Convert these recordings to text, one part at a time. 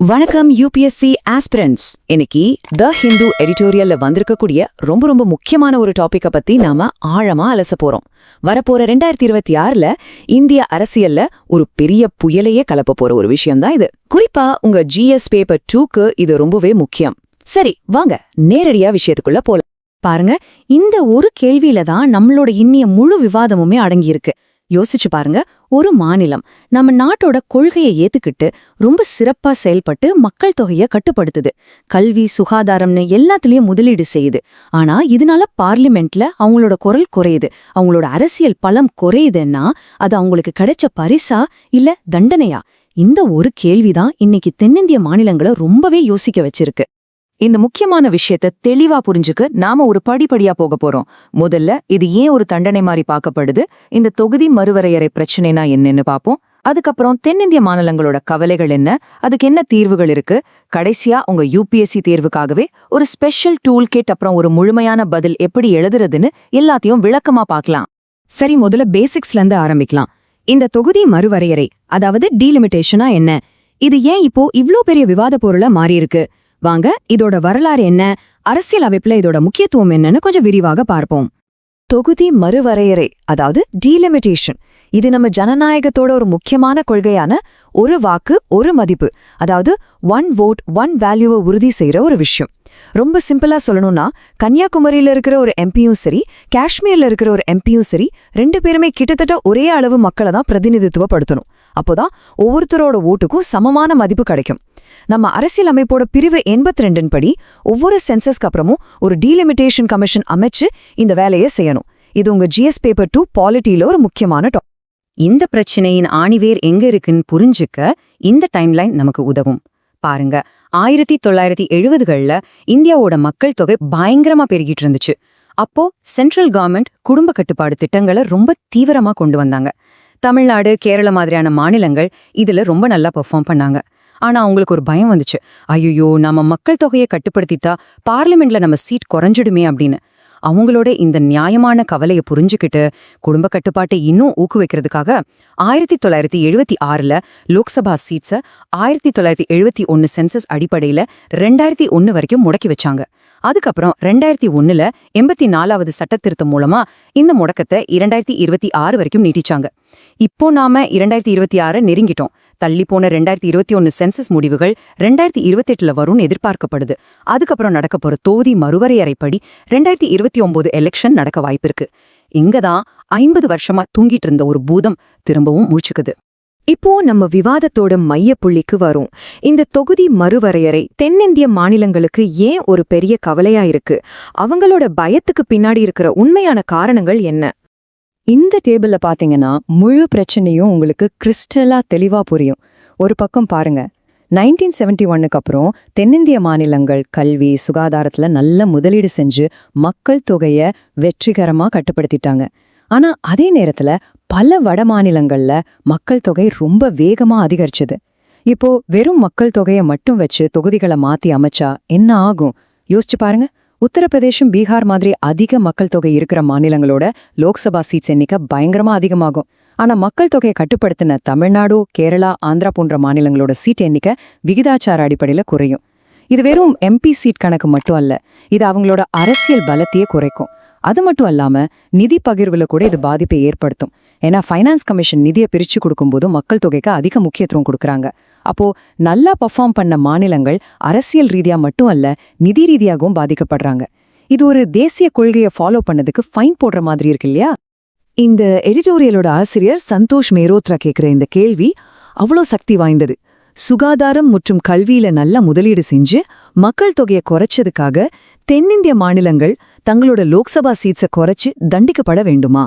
வணக்கம் UPSC aspirants. இன்னைக்கு த ஹிந்து எடிட்டோரியல்ல வந்திருக்கக்கூடிய ரொம்ப முக்கியமான ஒரு டாபிக்க பத்தி நாம ஆழமா அலச போறோம். வரப்போற 2026ல இந்திய அரசியல்ல ஒரு பெரிய புயலையே கலப்ப போற ஒரு விஷயம் தான் இது. குறிப்பா உங்க ஜிஎஸ் பேப்பர் 2க்கு இது ரொம்பவே முக்கியம். சரி, வாங்க நேரடியா விஷயத்துக்குள்ள போலாம். பாருங்க, இந்த ஒரு கேள்வியில தான் நம்மளோட இன்னிய முழு விவாதமுமே அடங்கியிருக்கு. யோசிச்சு பாருங்க, ஒரு மாநிலம் நம்ம நாட்டோட கொள்கையை ஏத்துக்கிட்டு ரொம்ப சிறப்பா செயல்பட்டு மக்கள் தொகையை கட்டுப்படுத்துது, கல்வி சுகாதாரம்னு எல்லாத்துலயும் முதலீடு செய்யுது. ஆனா இதனால பார்லிமெண்ட்ல அவங்களோட குரல் குறையுது, அவங்களோட அரசியல் பலம் குறையுதுன்னா அது அவங்களுக்கு கிடைச்ச பரிசா இல்ல தண்டனையா? இந்த ஒரு கேள்விதான் இன்னைக்கு தென்னிந்திய மாநிலங்களை ரொம்பவே யோசிக்க வச்சிருக்கு. இந்த முக்கியமான விஷயத்த தெளிவா புரிஞ்சுக்க நாம ஒரு படிப்படியா போக போறோம். முதல்ல இது ஏன் ஒரு தண்டனை மாதிரி பார்க்கப்படுது, இந்த தொகுதி மறுவரையறை பிரச்சனைனா என்னன்னு பாப்போம். அதுக்கப்புறம் தென்னிந்திய மாநிலங்களோட கவலைகள் என்ன, அதுக்கு என்ன தீர்வுகள் இருக்கு, கடைசியா உங்க யூபிஎஸ்சி தேர்வுக்காகவே ஒரு ஸ்பெஷல் டூல் கிட், அப்புறம் ஒரு முழுமையான பதில் எப்படி எழுதுறதுன்னு எல்லாத்தையும் விளக்கமா பார்க்கலாம். சரி, முதல்ல பேசிக்ஸ்ல இருந்து ஆரம்பிக்கலாம். இந்த தொகுதி மறுவரையறை, அதாவது டீலிமிட்டேஷனா என்ன, இது ஏன் இப்போ இவ்ளோ பெரிய விவாத பொருளா மாறியிருக்கு? வாங்க, இதோட வரலாறு என்ன, அரசியல் அமைப்புல இதோட முக்கியத்துவம் என்னன்னு கொஞ்சம் விரிவாக பார்ப்போம். தொகுதி மறுவரையறை, அதாவது டீலிமிட்டேஷன், இது நம்ம ஜனநாயகத்தோட ஒரு முக்கியமான கொள்கையான ஒரு வாக்கு ஒரு மதிப்பு, அதாவது ஒன் வோட் ஒன் வேல்யூவை உறுதி செய்யற ஒரு விஷயம். ரொம்ப சிம்பிளா சொல்லணும்னா, கன்னியாகுமரியில இருக்கிற ஒரு எம்பியும் சரி, காஷ்மீர்ல இருக்கிற ஒரு எம்பியும் சரி, ரெண்டு பேருமே கிட்டத்தட்ட ஒரே அளவு மக்களை தான் பிரதிநிதித்துவப்படுத்தணும். அப்போதான் ஒவ்வொருத்தரோட ஓட்டுக்கும் சமமான மதிப்பு கிடைக்கும். நம்ம அரசியல் அமைப்போட பிரிவு 82 படி ஒவ்வொரு சென்சஸ்க்கு அப்புறமும் ஒரு டீலிமிட்டேஷன் கமிஷன் அமைச்சு இந்த வேலையை செய்யணும். இது உங்க ஜிஎஸ் பேப்பர் 2 பாலிட்டியில ஒரு முக்கியமான டாபிக். இந்த பிரச்சனையின் ஆணிவேர் எங்க இருக்குன்னு புரிஞ்சுக்க இந்த டைம்லைன் நமக்கு உதவும். பாருங்க, 1970கள்ல இந்தியாவோட மக்கள் தொகை பயங்கரமா பெருகிட்டு இருந்துச்சு. அப்போ சென்ட்ரல் கவர்மெண்ட் குடும்ப கட்டுப்பாடு திட்டங்களை ரொம்ப தீவிரமா கொண்டு வந்தாங்க. தமிழ்நாடு, கேரளா மாதிரியான மாநிலங்கள் இதுல ரொம்ப நல்லா பெர்ஃபார்ம் பண்ணாங்க. ஆனா அவங்களுக்கு ஒரு பயம் வந்துச்சு, ஐயோ நம்ம மக்கள் தொகையை கட்டுப்படுத்திட்டா பார்லிமெண்ட்ல நம்ம சீட் குறைஞ்சிடுமே அப்படின்னு. அவங்களோட இந்த நியாயமான கவலையை புரிஞ்சுக்கிட்டு குடும்ப கட்டுப்பாட்டை இன்னும் ஊக்குவிக்கிறதுக்காக 1976ல லோக்சபா சீட்ஸை 1971 சென்சஸ் அடிப்படையில 2001 வரைக்கும் முடக்கி வச்சாங்க. அதுக்கப்புறம் 2001ல 84வது சட்டத்திருத்தம் மூலமா இந்த முடக்கத்தை 2026 வரைக்கும் நீட்டிச்சாங்க. இப்போ நாம 2026 நெருங்கிட்டோம். தள்ளி போன 2021 சென்சஸ் முடிவுகள் 2028ல வரும்னு எதிர்பார்க்கப்படுது. அதுக்கப்புறம் நடக்க போற தொகுதி மறுவரையறைப்படி 2029 எலெக்ஷன் நடக்க வாய்ப்பிருக்கு. இங்கதான் 50 வருஷமா தூங்கிட்டு இருந்த ஒரு பூதம் திரும்பவும் முழிச்சுக்குது. இப்போ நம்ம விவாதத்தோட மையப்புள்ளிக்கு வரும். இந்த தொகுதி மறுவரையறை தென்னிந்திய மாநிலங்களுக்கு ஏன் ஒரு பெரிய கவலையா இருக்கு? அவங்களோட பயத்துக்கு பின்னாடி இருக்கிற உண்மையான காரணங்கள் என்ன? இந்த டேபிள்ல பாத்தீங்கன்னா முழு பிரச்சனையும் உங்களுக்கு கிறிஸ்டலா தெளிவா புரியும். ஒரு பக்கம் பாருங்க, 1971க்கு அப்புறம் தென்னிந்திய மாநிலங்கள் கல்வி சுகாதாரத்துல நல்ல முதலீடு செஞ்சு மக்கள் தொகையை வெற்றிகரமா கட்டுப்படுத்திட்டாங்க. ஆனா அதே நேரத்துல பல வட மாநிலங்கள்ல மக்கள் தொகை ரொம்ப வேகமா அதிகரிச்சது. இப்போ வெறும் மக்கள் தொகையை மட்டும் வச்சு தொகுதிகளை மாத்தி அமைச்சா என்ன ஆகும்? யோசிச்சு பாருங்க. உத்தரப்பிரதேசம், பீகார் மாதிரி அதிக மக்கள் தொகை இருக்கிற மாநிலங்களோட லோக்சபா சீட்ஸ் எண்ணிக்கை பயங்கரமா அதிகமாகும். ஆனா மக்கள் தொகையை கட்டுப்படுத்தின தமிழ்நாடு, கேரளா, ஆந்திரா போன்ற மாநிலங்களோட சீட் எண்ணிக்கை விகிதாச்சார அடிப்படையில குறையும். இது வெறும் எம்பி சீட் கணக்கு மட்டும் அல்ல, இது அவங்களோட அரசியல் பலத்தையே குறைக்கும். அது மட்டும் அல்லாம நிதி பகிர்வுல கூட இது பாதிப்பை ஏற்படுத்தும். ஏன்னா ஃபைனான்ஸ் கமிஷன் நிதியை பிரிச்சு கொடுக்கும்போது மக்கள் தொகைக்கு அதிக முக்கியத்துவம் கொடுக்கறாங்க. அப்போ நல்லா பர்ஃபார்ம் பண்ண மாநிலங்கள் அரசியல் ரீதியா மட்டும் அல்ல, நிதி ரீதியாகவும் பாதிக்கப்படுறாங்க. இது ஒரு தேசிய கொள்கையை ஃபாலோ பண்ணதுக்கு ஃபைன் போடுற மாதிரி இருக்கு இல்லையா? இந்த எடிட்டோரியலோட ஆசிரியர் சந்தோஷ் மேரோத்ரா கேட்கிற இந்த கேள்வி அவ்வளோ சக்தி வாய்ந்தது. சுகாதாரம் மற்றும் கல்வியில நல்ல முதலீடு செஞ்சு மக்கள் தொகையை குறைச்சதுக்காக தென்னிந்திய மாநிலங்கள் தங்களோட லோக்சபா சீட்ஸை குறைச்சு தண்டிக்கப்பட வேண்டுமா?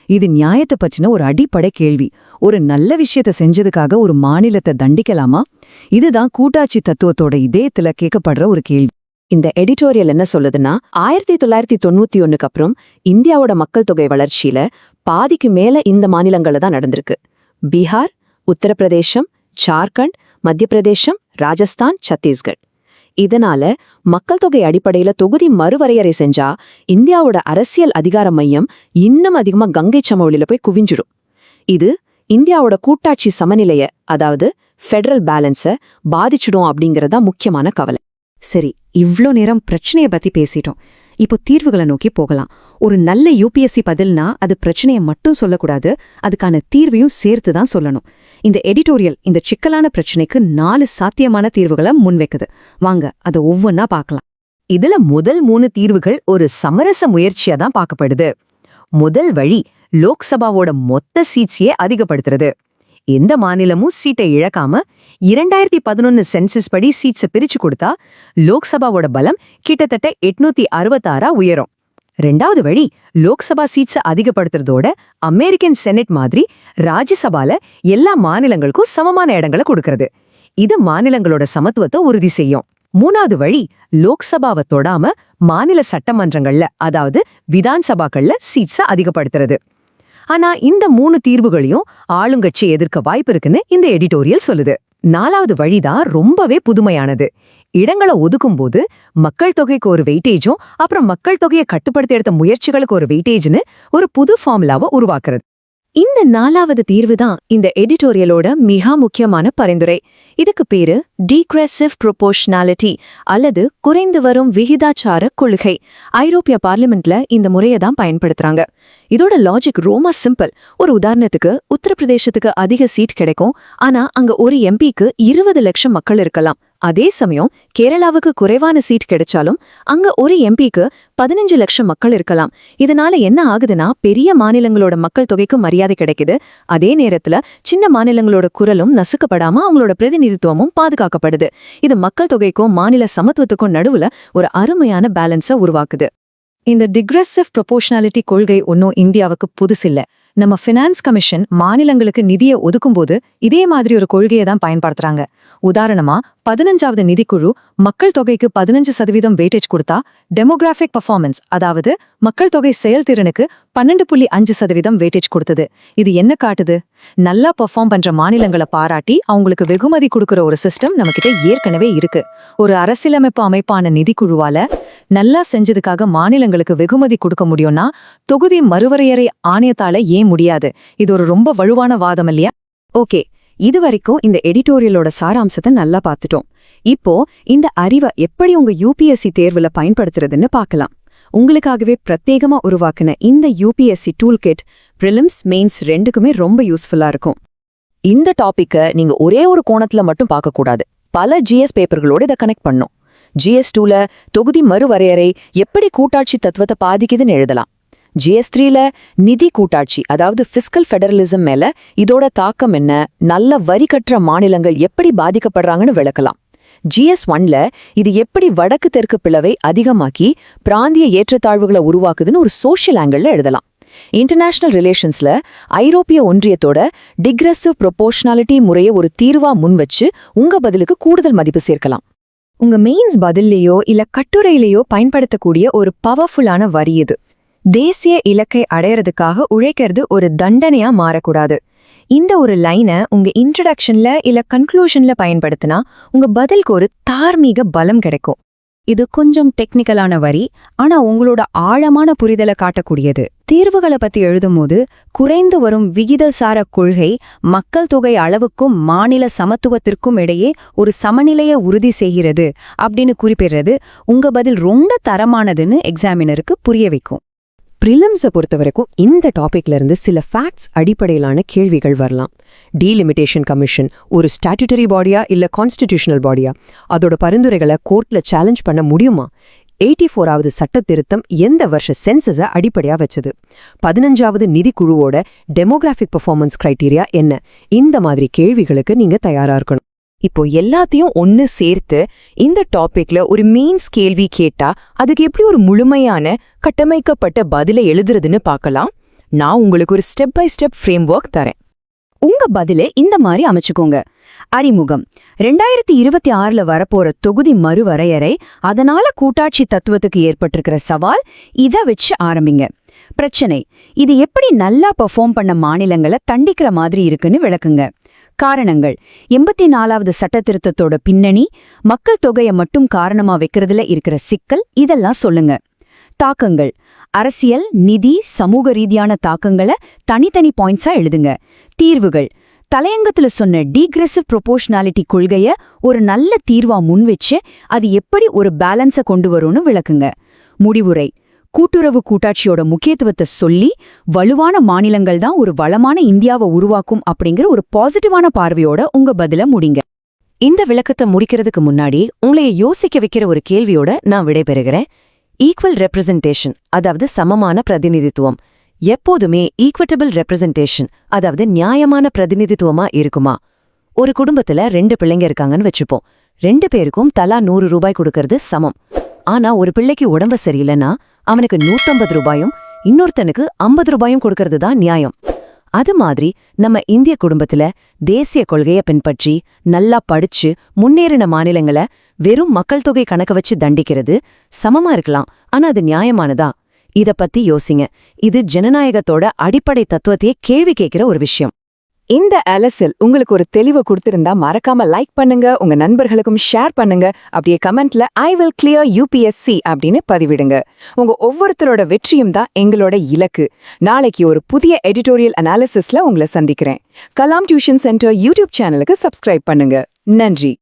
இது நியாயத்தை பற்றின ஒரு அடிப்படை கேள்வி. ஒரு நல்ல விஷயத்த செஞ்சதுக்காக ஒரு மாநிலத்தை தண்டிக்கலாமா? இதுதான் கூட்டாட்சி தத்துவத்தோட இதயத்துல கேட்கப்படுற ஒரு கேள்வி. இந்த எடிட்டோரியல் என்ன சொல்லுதுன்னா, 1991க்கு அப்புறம் இந்தியாவோட மக்கள் தொகை வளர்ச்சியில பாதிக்கு மேல இந்த மாநிலங்கள்ல தான் நடந்திருக்கு. பீகார், உத்தரப்பிரதேசம், ஜார்க்கண்ட், மத்திய பிரதேசம், ராஜஸ்தான், சத்தீஸ்கர். இதனால மக்கள் தொகை அடிப்படையில தொகுதி மறுவரையறை செஞ்சா இந்தியாவோட அரசியல் அதிகார மையம் இன்னும் அதிகமா கங்கை சமவெளியில போய் குவிஞ்சிடும். இது இந்தியாவோட கூட்டாட்சி சமநிலைய, அதாவது ஃபெடரல் பேலன்ஸை பாதிச்சிடும் அப்படிங்கறதா முக்கியமான கவலை. சரி, இவ்ளோ நேரம் பிரச்சனைய பத்தி பேசிட்டோம். இப்போ தீர்வுகளை நோக்கி போகலாம். ஒரு நல்ல யூபிஎஸ்சி பதில்னா அது பிரச்சனையை மட்டும் சொல்லக்கூடாது, அதுக்கான தீர்வையும் சேர்த்து தான் சொல்லணும். இந்த எடிட்டோரியல் இந்த சிக்கலான பிரச்சனைக்கு 4 சாத்தியமான தீர்வுகளை முன்வைக்குது. வாங்க அதை ஒவ்வொன்னா பார்க்கலாம். இதுல முதல் 3 தீர்வுகள் ஒரு சமரச முயற்சியா தான் பார்க்கப்படுது. முதல் வழி லோக்சபாவோட மொத்த சீட்ஸையே அதிகப்படுத்துறது. எந்த மாநிலமும் சீட்டை இழக்காம 2011 சென்சஸ் படி சீட்ஸை பிரிச்சு கொடுத்தா லோக்சபாவோட பலம் கிட்டத்தட்ட 866 உயரும். 2வது வழி லோக்சபா சீட்ஸை அதிகப்படுத்துறதோட அமெரிக்கன் செனட் மாதிரி ராஜ்யசபால எல்லா மாநிலங்களுக்கும் சமமான இடங்களை கொடுக்கறது. இது மாநிலங்களோட சமத்துவத்தை உறுதி செய்யும். 3வது வழி லோக்சபாவை தொடாம மாநில சட்டமன்றங்கள்ல, அதாவது விதான்சபாக்கள்ல சீட்ஸை அதிகப்படுத்துறது. ஆனா இந்த 3 தீர்வுகளையும் ஆளுங்கட்சி எதிர்க்க வாய்ப்பு இருக்குன்னு இந்த எடிட்டோரியல் சொல்லுது. 4வது வழிதான் ரொம்பவே புதுமையானது. இடங்களை ஒதுக்கும்போது மக்கள் தொகைக்கு ஒரு வெயிட்டேஜும் அப்புறம் மக்கள் தொகையை கட்டுப்படுத்த எடுத்த முயற்சிகளுக்கு ஒரு வெயிட்டேஜ்னு ஒரு புது ஃபார்முலாவை உருவாக்குறது. இந்த 4வது தீர்வு தான் இந்த எடிட்டோரியலோட மிக முக்கியமான பரிந்துரை. இதுக்கு பேரு டீக்ரெசிவ் ப்ரொபோர்ஷனாலிட்டி அல்லது குறைந்து வரும் விகிதாச்சார கொள்கை. ஐரோப்பிய பார்லிமெண்ட்ல இந்த முறையை தான் பயன்படுத்துறாங்க. இதோட லாஜிக் ரொம்ப சிம்பிள். ஒரு உதாரணத்துக்கு உத்தரப்பிரதேசத்துக்கு அதிக சீட் கிடைக்கும், ஆனா அங்க ஒரு எம்பிக்கு 20 லட்சம் மக்கள் இருக்கலாம். அதே சமயம் கேரளாவுக்கு குறைவான சீட் கிடைச்சாலும் அங்க ஒரு எம்பிக்கு 15 லட்சம் மக்கள் இருக்கலாம். இதனால என்ன ஆகுதுன்னா பெரிய மாநிலங்களோட மக்கள் தொகைக்கும் மரியாதை கிடைக்குது. அதே நேரத்துல சின்ன மாநிலங்களோட குரலும் நசுக்கப்படாம அவங்களோட பிரதிநிதித்துவமும் பாதுகாக்கப்படுது. இது மக்கள் தொகைக்கும் மாநில சமத்துவத்துக்கும் நடுவுல ஒரு அருமையான பேலன்ஸை உருவாக்குது. இந்த டிக்ரெசிவ் ப்ரொபோர்ஷனாலிட்டி கொள்கை ஒன்னும் இந்தியாவுக்கு புதுசில்ல. நம்ம ஃபினான்ஸ் கமிஷன் மாநிலங்களுக்கு நிதியை ஒதுக்கும்போது இதே மாதிரி ஒரு கொள்கையை தான் பயன்படுத்துறாங்க. உதாரணமா 15வது நிதிக்குழு மக்கள் தொகைக்கு 15% வெயிட்டேஜ் கொடுத்தா டெமோகிராஃபிக் பர்ஃபார்மன்ஸ், அதாவது மக்கள் தொகை செயல்திறனுக்கு 12.5% வெயிட்டேஜ் கொடுத்தது. இது என்ன காட்டுது? நல்லா பெர்ஃபார்ம் பண்ற மாநிலங்களை பாராட்டி அவங்களுக்கு வெகுமதி கொடுக்கிற ஒரு சிஸ்டம் நம்மகிட்ட ஏற்கனவே இருக்கு. ஒரு அரசியலமைப்பு அமைப்பான நிதிக்குழுவால நல்லா செஞ்சதுக்காக மாநிலங்களுக்கு வெகுமதி கொடுக்க முடியும்னா தொகுதி மறுவரையறை ஆணையத்தால ஏன் முடியாது? இது ஒரு ரொம்ப வலுவான வாதம் இல்லையா? ஓகே, இதுவரைக்கும் இந்த எடிட்டோரியலோட சாராம்சத்தை நல்லா பார்த்துட்டோம். இப்போ இந்த அறிவை எப்படி உங்க யூபிஎஸ்சி தேர்வுல பயன்படுத்துறதுன்னு பார்க்கலாம். உங்களுக்காகவே பிரத்யேகமா உருவாக்குன இந்த UPSC toolkit prelims mains ரெண்டுக்குமே ரொம்ப யூஸ்ஃபுல்லா இருக்கும். இந்த டாபிக்கை நீங்க ஒரே ஒரு கோணத்துல மட்டும் பார்க்கக்கூடாது. பல ஜிஎஸ் பேப்பர்களோட இதை கனெக்ட் பண்ணும். GS2ல தொகுதி மறுவரையறை எப்படி கூட்டாட்சி தத்துவத்தை பாதிக்குதுன்னு எழுதலாம். GS3ல நிதி கூட்டாட்சி, அதாவது ஃபிஸ்கல் ஃபெடரலிசம் மேல இதோட தாக்கம் என்ன, நல்ல வரி கட்டுற மாநிலங்கள் எப்படி பாதிக்கப்படுறாங்கன்னு விளக்கலாம். GS1ல இது எப்படி வடக்கு தெற்கு பிளவை அதிகமாக்கி பிராந்திய ஏற்றத்தாழ்வுகளை உருவாக்குதுன்னு ஒரு சோஷியல் ஆங்கிள் எழுதலாம். இன்டர்நேஷனல் ரிலேஷன்ஸ்ல ஐரோப்பிய ஒன்றியத்தோட டிக்ரெசிவ் ப்ரொபோர்ஷனாலிட்டி முறையை ஒரு தீர்வா முன்வச்சு உங்க பதிலுக்கு கூடுதல் மதிப்பு சேர்க்கலாம். உங்க மெயின்ஸ் பதில்லையோ இல்ல கட்டுரையிலேயோ பயன்படுத்தக்கூடிய ஒரு பவர்ஃபுல்லான வரி இது. தேசிய இலக்கை அடையறதுக்காக உழைக்கிறது ஒரு தண்டனையா மாறக்கூடாது. இந்த ஒரு லைனை உங்க இன்ட்ரடக்ஷன்ல இல்ல கன்க்ளூஷன்ல பயன்படுத்தினா உங்க பதிலுக்கு ஒரு தார்மீக பலம் கிடைக்கும். இது கொஞ்சம் டெக்னிக்கலான வரி, ஆனா உங்களோட ஆழமான புரிதலை காட்டக்கூடியது. தீர்வுகளை பத்தி எழுதும்போது குறைந்து வரும் விகிதசார கொள்கை மக்கள் தொகை அளவுக்கும் மாநில சமத்துவத்திற்கும் இடையே ஒரு சமநிலையை உறுதி செய்கிறது அப்படின்னு குறிப்பிடுறது உங்க பதில் ரொம்ப தரமானதுன்னு எக்ஸாமினருக்கு புரிய வைக்கும். பிரிலிம்ஸை பொறுத்த வரைக்கும் இந்த டாபிக்ல இருந்து சில ஃபேக்ட்ஸ் அடிப்படையிலான கேள்விகள் வரலாம். டீலிமிட்டேஷன் கமிஷன் ஒரு ஸ்டாட்யூட்டரி பாடியா இல்ல கான்ஸ்டிடியூஷனல் பாடியா? அதோட பரிந்துரைகளை கோர்ட்ல சேலஞ்ச் பண்ண முடியுமா? 84வது சட்ட திருத்தம் எந்த வருஷ சென்சஸை அடிப்படையா வச்சது? 15வது நிதிக்குழுவோட டெமோகிராஃபிக் பெர்ஃபார்மன்ஸ் கிரைட்டீரியா என்ன? இந்த மாதிரி கேள்விகளுக்கு நீங்க தயாரா இருக்கணும். இப்போ எல்லாத்தையும் ஒன்னு சேர்த்து இந்த டாபிக்ல ஒரு மெயின்ஸ் கேள்வி கேட்டா அதுக்கு எப்படி ஒரு முழுமையான கட்டமைக்கப்பட்ட பதிலை எழுதுறதுன்னு பார்க்கலாம். நான் உங்களுக்கு ஒரு step by step framework தரேன். உங்க பதிலை இந்த மாதிரி அமைச்சுக்கோங்க. அறிமுகம். 2026ல வரப்போற தொகுதி மறுவரையறை, அதனால கூட்டாட்சி தத்துவத்துக்கு ஏற்பட்டிருக்கிற சவால், இத வச்சு ஆரம்பிங்க. பிரச்சனை. இது எப்படி நல்லா பெர்ஃபார்ம் பண்ண மாநிலங்களை தண்டிக்கிற மாதிரி இருக்குன்னு விளக்குங்க. காரணங்கள். 84வது சட்டத்திருத்தத்தோட பின்னணி, மக்கள் தொகையை மட்டும் காரணமா வைக்கிறதுல இருக்கிற சிக்கல், இதெல்லாம் சொல்லுங்க. தாக்கங்கள். அரசியல், நிதி, சமூக ரீதியான தாக்கங்களை தனித்தனி பாயிண்ட்ஸா எழுதுங்க. தீர்வுகள். தலையங்கத்துல சொன்ன டீக்ரெசிவ் ப்ரொபோர்ஷனாலிட்டி கொள்கைய ஒரு நல்ல தீர்வா முன்வச்சு அது எப்படி ஒரு பேலன்ஸ கொண்டு வரும்னு விளக்குங்க. முடிவுரை: கூட்டுறவு கூட்டாட்சியோட முக்கியத்துவத்தை சொல்லி வலுவான மாநிலங்கள் தான் ஒரு வளமான இந்தியாவை உருவாக்கும் அப்படிங்கிற ஒரு பாசிட்டிவான பார்வையோட உங்க பதில முடிங்க. இந்த விளக்கத்தை முடிக்கிறதுக்கு முன்னாடி உங்களைய யோசிக்க வைக்கிற ஒரு கேள்வியோட நான் விடைபெறுகிறேன். ஈக்குவல் ரெப்ரசன்டேஷன், அதாவது சமமான பிரதிநிதித்துவம், எப்போதுமே ஈக்விட்டபிள் ரெப்ரசன்டேஷன், அதாவது நியாயமான பிரதிநிதித்துவமா இருக்குமா? ஒரு குடும்பத்துல 2 பிள்ளைங்க இருக்காங்கன்னு வச்சுப்போம். 2 பேருக்கும் தலா 100 ரூபாய் கொடுக்கறது சமம். ஆனா ஒரு பிள்ளைக்கு உடம்பு சரியில்லைன்னா அவனுக்கு 150 ரூபாயும் இன்னொருத்தனுக்கு 50 ரூபாயும் கொடுக்கறது தான் நியாயம். அது மாதிரி நம்ம இந்திய குடும்பத்துல தேசிய கொள்கைய பின்பற்றி நல்லா படிச்சு முன்னேறின மாநிலங்களை வெறும் மக்கள் தொகை கணக்க வச்சு தண்டிக்கிறது சமமா இருக்கலாம், ஆனா அது நியாயமானதா? இத பத்தி யோசிங்க. இது ஜனநாயகத்தோட அடிப்படை தத்துவத்தையே கேள்வி கேட்கிற ஒரு விஷயம். இந்த அலசல் உங்களுக்கு ஒரு தெளிவை கொடுத்திருந்தா மறக்காம லைக் பண்ணுங்க, உங்க நண்பர்களுக்கும் ஷேர் பண்ணுங்க. அப்படியே கமெண்ட்ல "I will clear UPSC" அப்படின்னு பதிவிடுங்க. உங்க ஒவ்வொருத்தரோட வெற்றியும் தான் எங்களோட இலக்கு. நாளைக்கு ஒரு புதிய எடிட்டோரியல் அனாலிசிஸ்ல உங்களை சந்திக்கிறேன். கலாம் டியூஷன் சென்டர் யூடியூப் சேனலுக்கு சப்ஸ்கிரைப் பண்ணுங்க. நன்றி.